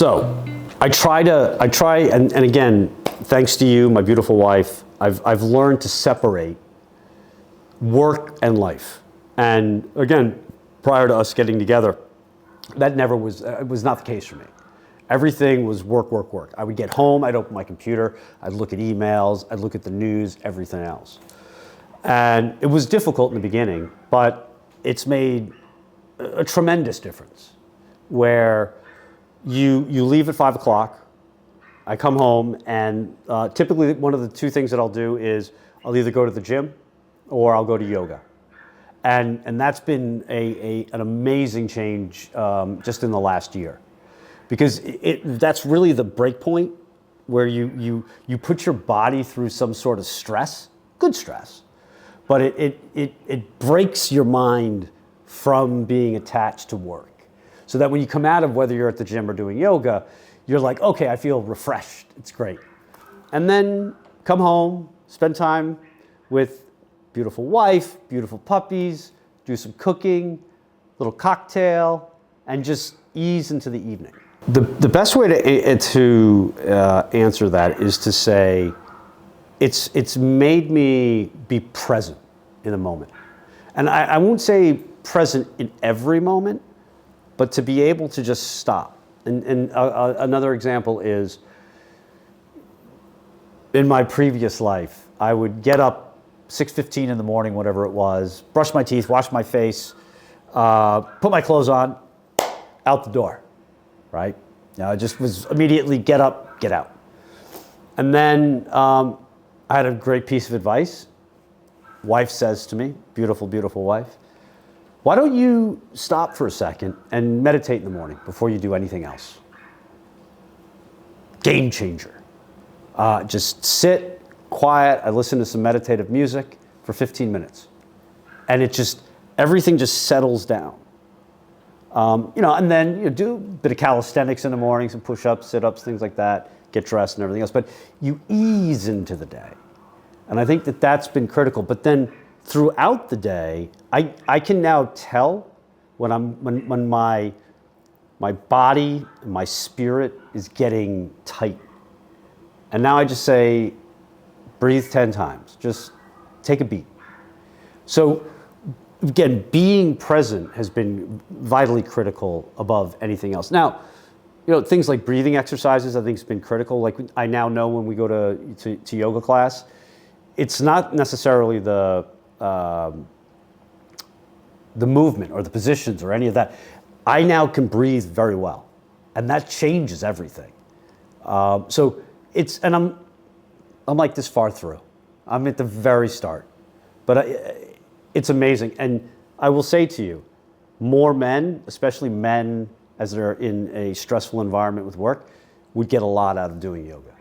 So I try, and again, thanks to you, my beautiful wife, I've learned to separate work and life. And again, prior to us getting together, that never was, it was not the case for me. Everything was work, work, work. I would get home, I'd open my computer, I'd look at emails, I'd look at the news, everything else. And it was difficult in the beginning, but it's made a tremendous difference where you leave at 5 o'clock, I come home, and typically one of the two things that I'll do is I'll either go to the gym or I'll go to yoga. And that's been an amazing change just in the last year. Because that's really the break point where you put your body through some sort of stress, good stress, but it breaks your mind from being attached to work. So that when you come out of whether you're at the gym or doing yoga, you're like, okay, I feel refreshed, it's great. And then come home, spend time with beautiful wife, beautiful puppies, do some cooking, little cocktail, and just ease into the evening. The best way to answer that is to say, it's made me be present in a moment. And I won't say present in every moment, but to be able to just stop. And another example is, in my previous life, I would get up 6:15 in the morning, whatever it was, brush my teeth, wash my face, put my clothes on, out the door, right? I just was immediately get up, get out. And then I had a great piece of advice. Wife says to me, beautiful, beautiful wife, why don't you stop for a second and meditate in the morning before you do anything else? Game changer. Just sit, quiet. I listen to some meditative music for 15 minutes. And everything just settles down. And then you do a bit of calisthenics in the morning, some push-ups, sit-ups, things like that, get dressed and everything else. But you ease into the day. And I think that that's been critical. But then throughout the day, I can now tell when my body and my spirit is getting tight. And now I just say, breathe 10 times, just take a beat. So again, being present has been vitally critical above anything else. Now, things like breathing exercises, I think has been critical. Like I now know when we go to yoga class, it's not necessarily the movement or the positions or any of that. I now can breathe very well, and that changes everything. And I'm like this far through. I'm at the very start, but it's amazing. And I will say to you, more men, especially men as they're in a stressful environment with work, would get a lot out of doing yoga.